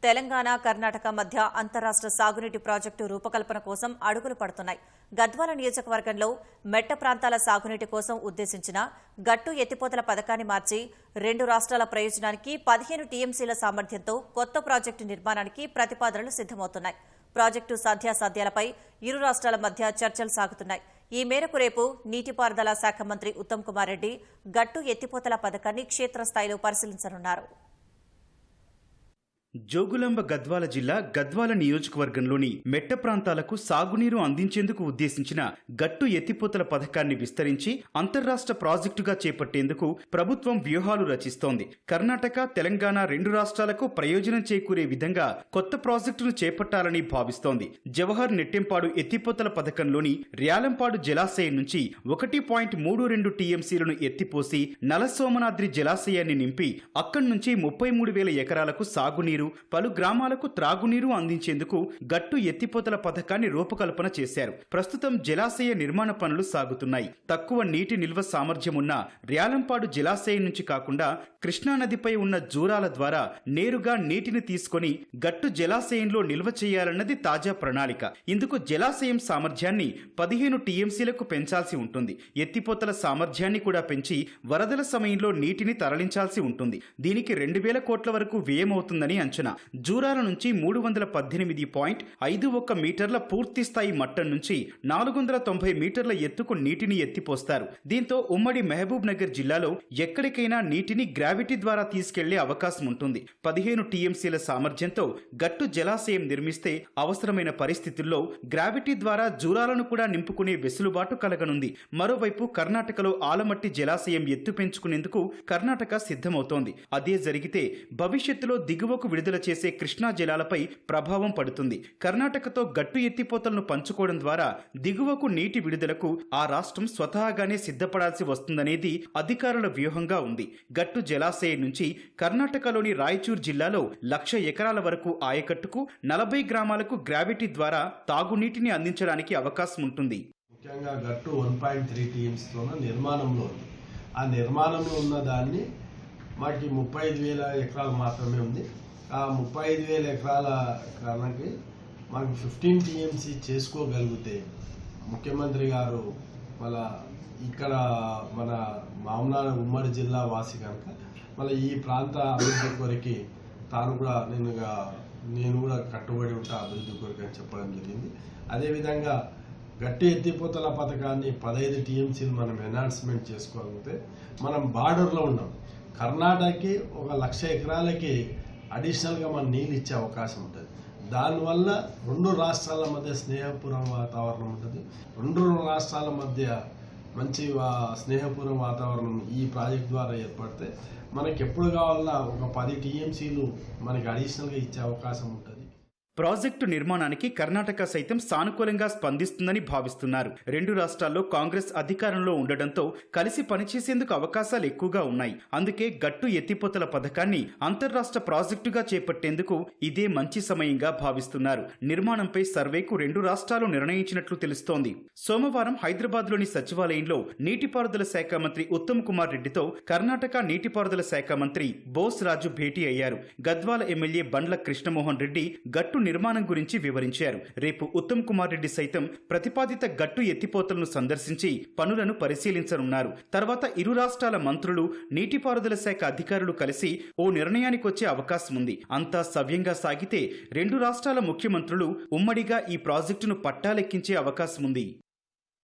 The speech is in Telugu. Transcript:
తెలంగాణ, కర్ణాటక మధ్య అంతర్రాష్ట్ర సాగునీటి ప్రాజెక్టు రూపకల్పన కోసం అడుగులు పడుతున్నాయి. గద్వాల నియోజకవర్గంలో మెట్ట ప్రాంతాల సాగునీటి కోసం ఉద్దేశించిన గట్టు ఎత్తిపోతల పథకాన్ని మార్చి 2 రాష్ట్రాల ప్రయోజనానికి 15 టీఎంసీల సామర్థ్యంతో కొత్త ప్రాజెక్టు నిర్మాణానికి ప్రతిపాదనలు సిద్దమవుతున్నాయి. ప్రాజెక్టు సాధ్యాసాధ్యాలపై ఇరు రాష్ట్రాల మధ్య చర్చలు సాగుతున్నాయి. ఈ మేరకు రేపు నీటిపారుదల శాఖ మంత్రి ఉత్తమ్ కుమార్ రెడ్డి గట్టు ఎత్తిపోతల పథకాన్ని క్షేత్రస్థాయిలో పరిశీలించనున్నారు. జోగులాంబ గద్వాల జిల్లా గద్వాల నియోజకవర్గంలోని మెట్ట ప్రాంతాలకు సాగునీరు అందించేందుకు ఉద్దేశించిన గట్టు ఎత్తిపోతల పథకాన్ని విస్తరించి అంతర్రాష్ట్ర ప్రాజెక్టుగా చేపట్టేందుకు ప్రభుత్వం వ్యూహాలు రచిస్తోంది. కర్ణాటక, తెలంగాణ 2 రాష్ట్రాలకు ప్రయోజనం చేకూరే విధంగా కొత్త ప్రాజెక్టును చేపట్టాలని భావిస్తోంది. జవహర్ నెట్టెంపాడు ఎత్తిపోతల పథకంలోని ర్యాలంపాడు జలాశయం నుంచి 1.32 టీఎంసీలను ఎత్తిపోసి నలసోమనాద్రి జలాశయాన్ని నింపి అక్కడి నుంచి 33,000 ఎకరాలకు సాగునీరు, పలు గ్రామాలకు త్రాగునీరు అందించేందుకు గట్టు ఎత్తిపోతల పథకాన్ని రూపకల్పన చేశారు. ప్రస్తుతం జలాశయ నిర్మాణ పనులు సాగుతున్నాయి. తక్కువ నీటి నిల్వ సామర్థ్యం ఉన్న ర్యాలంపాడు జలాశయం నుంచి కాకుండా కృష్ణానదిపై ఉన్న జూరాల ద్వారా నేరుగా నీటిని తీసుకొని గట్టు జలాశయంలో నిల్వ చేయాలన్నది తాజా ప్రణాళిక. ఇందుకు జలాశయం సామర్థ్యాన్ని 15 టీఎంసీలకు పెంచాల్సి ఉంటుంది. ఎత్తిపోతల సామర్థ్యాన్ని కూడా పెంచి వరదల సమయంలో నీటిని తరలించాల్సి ఉంటుంది. దీనికి 2,000 కోట్ల వరకు వ్యయమవుతుందని అంచనా. జూరాల నుంచి 318.51 మీటర్ల పూర్తి స్థాయి మట్టం నుంచి 490 మీటర్ల ఎత్తుకు నీటిని ఎత్తిపోస్తారు. దీంతో ఉమ్మడి మహబూబ్ నగర్ జిల్లాలో ఎక్కడికైనా నీటిని గ్రావిటీ ద్వారా తీసుకెళ్లే అవకాశం ఉంటుంది. 15 టీఎంసీల సామర్థ్యంతో గట్టు జలాశయం నిర్మిస్తే అవసరమైన పరిస్థితుల్లో గ్రావిటీ ద్వారా జూరాలను కూడా నింపుకునే వెసులుబాటు కలగనుంది. మరోవైపు కర్ణాటకలో ఆలమట్టి జలాశయం ఎత్తు పెంచుకునేందుకు కర్ణాటక సిద్ధమవుతోంది. అదే జరిగితే భవిష్యత్తులో దిగువకు విడుదల చేసే కృష్ణా జలాలపై ప్రభావం పడుతుంది. కర్ణాటకతో గట్టు ఎత్తిపోతలను పంచుకోవడం ద్వారా దిగువకు నీటి విడుదలకు ఆ రాష్ట్రం స్వతహాగానే సిద్ధపడాల్సి వస్తుందనేది అధికారుల వ్యూహంగా ఉంది. గట్టు జలాశయం నుంచి కర్ణాటకలోని రాయచూర్ జిల్లాలో 1,00,000 ఎకరాల వరకు ఆయకట్టుకు 40 గ్రామాలకు గ్రావిటీ ద్వారా తాగునీటిని అందించడానికి అవకాశం ఉంటుంది. ముఖ్యంగా గట్టు 1.3 టీఎంసీతో నిర్మాణంలో ఉంది. ఆ నిర్మాణంలో ఉన్న దాన్ని మాకు 35,000 ఎకరాలు మాత్రమే ఉంది. ఆ 35,000 ఎకరాల కారణకి మాకు 15 టీఎంసీ చేసుకోగలిగితే ముఖ్యమంత్రి గారు మళ్ళా ఇక్కడ మన మామూలు ఉమ్మడి జిల్లా వాసి కనుక మళ్ళీ ఈ ప్రాంత అభివృద్ధి కొరికి తాను కూడా నేను కూడా కట్టుబడి ఉంటా అభివృద్ధి కొరకు అని చెప్పడం జరిగింది. అదేవిధంగా గట్టి ఎత్తిపోతల పథకాన్ని 15 టీఎంసీలు మనం ఎన్హాన్స్మెంట్ చేసుకోగలిగితే మనం బార్డర్లో ఉన్నాం. కర్ణాటకకి 1,00,000 ఎకరాలకి అడిషనల్గా మనం నీళ్ళు ఇచ్చే అవకాశం ఉంటుంది. దానివల్ల 2 రాష్ట్రాల మధ్య స్నేహపూర్వ వాతావరణం ఉంటుంది. 2 రాష్ట్రాల మధ్య మంచి స్నేహపూర్వ వాతావరణం ఈ ప్రాజెక్ట్ ద్వారా ఏర్పడితే మనకి ఎప్పుడు కావాలన్నా ఒక 10 టీఎంసీలు మనకి అడిషనల్గా ఇచ్చే అవకాశం ఉంటుంది. ప్రాజెక్టు నిర్మాణానికి కర్ణాటక సైతం సానుకూలంగా స్పందిస్తుందని భావిస్తున్నారు. 2 రాష్ట్రాల్లో కాంగ్రెస్ అధికారంలో ఉండడంతో కలిసి పనిచేసేందుకు అవకాశాలు ఎక్కువగా ఉన్నాయి. అందుకే గట్టు ఎత్తిపోతల పథకాన్ని అంతర్రాష్ట్ర ప్రాజెక్టుగా చేపట్టేందుకు ఇదే మంచి సమయంగా భావిస్తున్నారు. నిర్మాణంపై సర్వేకు 2 రాష్ట్రాలు నిర్ణయించినట్లు తెలుస్తోంది. సోమవారం హైదరాబాద్లోని సచివాలయంలో నీటిపారుదల శాఖ మంత్రి ఉత్తమ్ కుమార్ రెడ్డితో కర్ణాటక నీటిపారుదల శాఖ మంత్రి బోస్ రాజు భేటీ అయ్యారు. గద్వాల ఎమ్మెల్యే బండ్ల కృష్ణమోహన్ రెడ్డి గట్టు నిర్మాణం గురించి వివరించారు. రేపు ఉత్తమ్ కుమార్ రెడ్డి సైతం ప్రతిపాదిత గట్టు ఎత్తిపోతలను సందర్శించి పనులను పరిశీలించనున్నారు. తర్వాత ఇరు రాష్ట్రాల మంత్రులు, నీటిపారుదల శాఖ అధికారులు కలిసి ఓ నిర్ణయానికొచ్చే అవకాశం ఉంది. అంతా సవ్యంగా సాగితే 2 రాష్ట్రాల ముఖ్యమంత్రులు ఉమ్మడిగా ఈ ప్రాజెక్టును పట్టాలెక్కించే అవకాశం ఉంది.